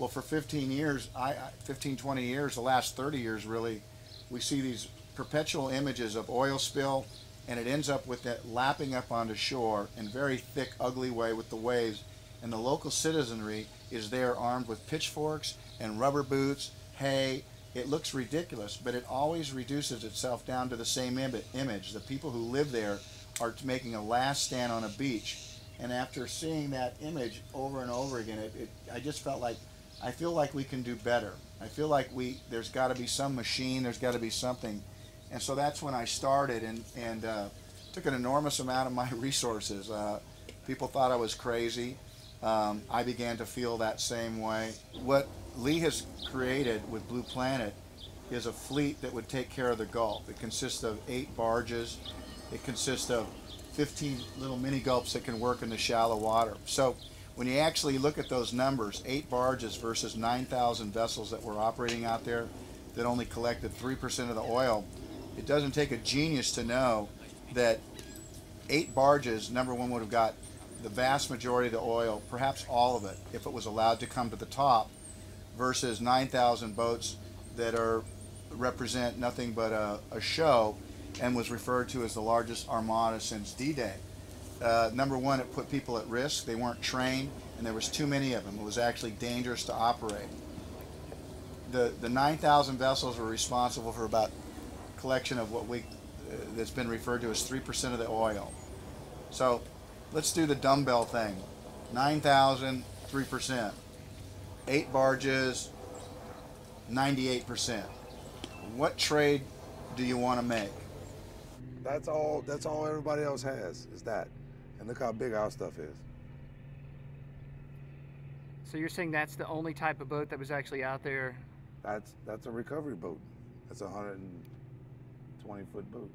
Well, for 15 years, 15, 20 years, the last 30 years really, we see these perpetual images of oil spill, and it ends up with it lapping up onto shore in very thick, ugly way with the waves. And the local citizenry is there armed with pitchforks and rubber boots, hay. It looks ridiculous, but it always reduces itself down to the same image. The people who live there are making a last stand on a beach. And after seeing that image over and over again, I just felt like, I feel like we can do better. I feel like there's got to be some machine, there's got to be something. And so that's when I started, and took an enormous amount of my resources. People thought I was crazy. I began to feel that same way. What Lee has created with Blue Planet is a fleet that would take care of the Gulp. It consists of 8 barges. It consists of 15 little mini gulps that can work in the shallow water. So when you actually look at those numbers, 8 barges versus 9,000 vessels that were operating out there that only collected 3% of the oil, it doesn't take a genius to know that 8 barges, number one, would have got the vast majority of the oil, perhaps all of it, if it was allowed to come to the top, versus 9,000 boats that represent nothing but a show, and was referred to as the largest armada since D-Day. Number one, it put people at risk. They weren't trained, and there was too many of them. It was actually dangerous to operate. The 9,000 vessels were responsible for about collection of that's been referred to as 3% of the oil. So let's do the dumbbell thing. 9,000, 3%. 8 barges, 98%. What trade do you want to make? That's all everybody else has, is that. And look how big our stuff is. So you're saying that's the only type of boat that was actually out there? That's a recovery boat. That's a 120-foot boat.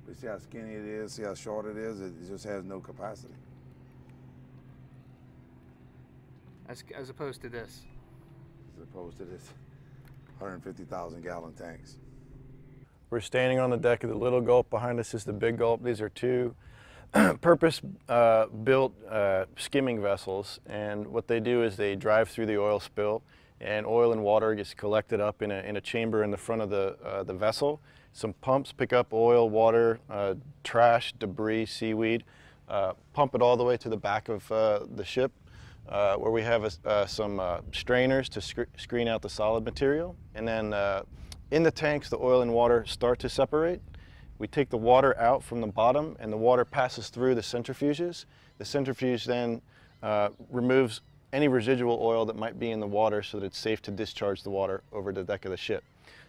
But see how skinny it is, see how short it is? It just has no capacity. As opposed to this? As opposed to this 150,000-gallon tanks. We're standing on the deck of the little Gulp. Behind us is the big Gulp. These are 2 purpose-built skimming vessels, and what they do is they drive through the oil spill, and oil and water gets collected up in a chamber in the front of the vessel. Some pumps pick up oil, water, trash, debris, seaweed, pump it all the way to the back of the ship, where we have some strainers to screen out the solid material, and then in the tanks, the oil and water start to separate. We take the water out from the bottom, and the water passes through the centrifuges. The centrifuge then removes any residual oil that might be in the water so that it's safe to discharge the water over the deck of the ship.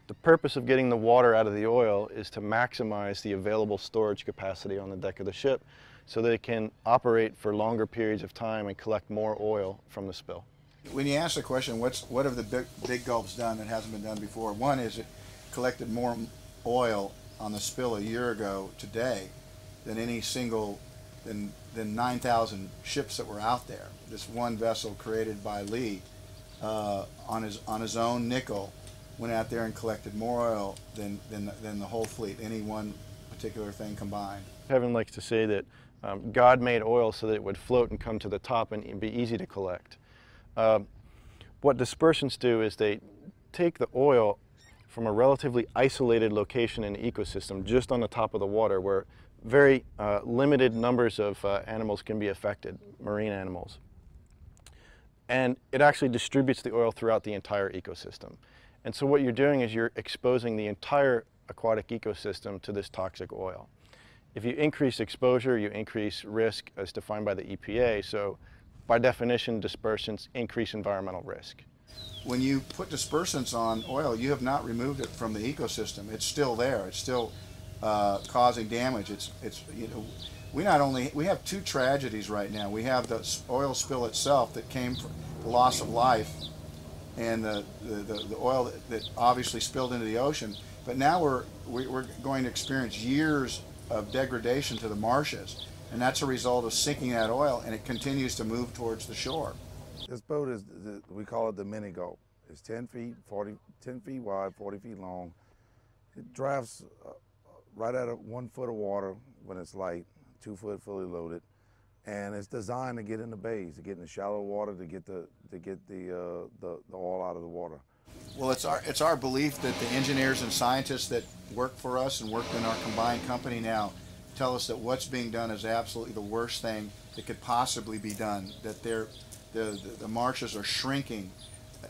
The purpose of getting the water out of the oil is to maximize the available storage capacity on the deck of the ship so that it can operate for longer periods of time and collect more oil from the spill. When you ask the question, what have the big Gulps done that hasn't been done before? One is it collected more oil on the spill a year ago today than any single, than 9,000 ships that were out there. This one vessel created by Lee on his own nickel went out there and collected more oil than the whole fleet, any one particular thing combined. Kevin likes to say that God made oil so that it would float and come to the top and be easy to collect. What dispersants do is they take the oil from a relatively isolated location in the ecosystem, just on the top of the water, where very limited numbers of animals can be affected, marine animals. And it actually distributes the oil throughout the entire ecosystem. And so what you're doing is you're exposing the entire aquatic ecosystem to this toxic oil. If you increase exposure, you increase risk as defined by the EPA. So by definition, dispersants increase environmental risk. When you put dispersants on oil, you have not removed it from the ecosystem. It's still there. It's still causing damage. We have 2 tragedies right now. We have the oil spill itself that came from the loss of life, and the oil that obviously spilled into the ocean. But now we're going to experience years of degradation to the marshes, and that's a result of sinking that oil, and it continues to move towards the shore. This boat is, we call it the mini Gulp. It's 10 feet wide, 40 feet long. It drives right at 1 foot of water when it's light, 2 foot fully loaded. and it's designed to get in the bays, to get in the shallow water, to get the oil out of the water. Well, it's our belief that the engineers and scientists that work for us and work in our combined company now tell us that what's being done is absolutely the worst thing that could possibly be done, that the marshes are shrinking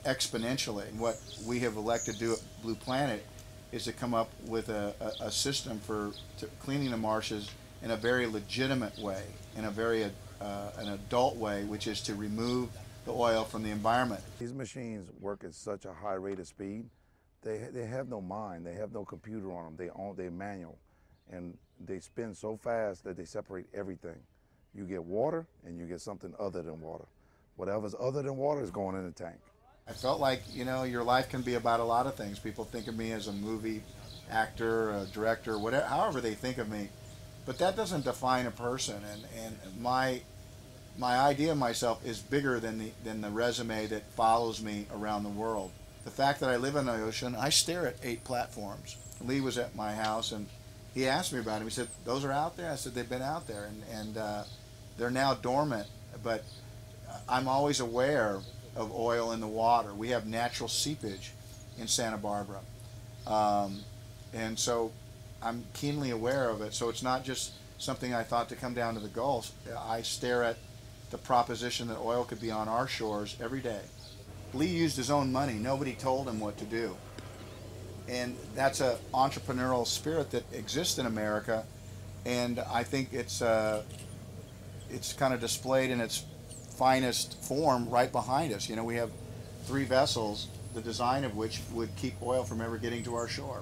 exponentially. And what we have elected to do at Blue Planet is to come up with a system for cleaning the marshes in a very legitimate way, in a very an adult way, which is to remove the oil from the environment. These machines work at such a high rate of speed. They have no mind. They have no computer on them. They're manual, and they spin so fast that they separate everything. You get water, and you get something other than water. Whatever's other than water is going in the tank. I felt like, you know, your life can be about a lot of things. People think of me as a movie actor, a director, whatever, however they think of me. But that doesn't define a person. And my idea of myself is bigger than the resume that follows me around the world. The fact that I live in the ocean, I stare at 8 platforms. Lee was at my house, and he asked me about them. He said, "Those are out there?" I said, "They've been out there, and they're now dormant." But I'm always aware of oil in the water. We have natural seepage in Santa Barbara, and so I'm keenly aware of it. So it's not just something I thought to come down to the Gulf. I stare at the proposition that oil could be on our shores every day. Lee used his own money. Nobody told him what to do. And that's an entrepreneurial spirit that exists in America, and I think it's kind of displayed in its finest form right behind us. You know, we have 3 vessels, the design of which would keep oil from ever getting to our shore.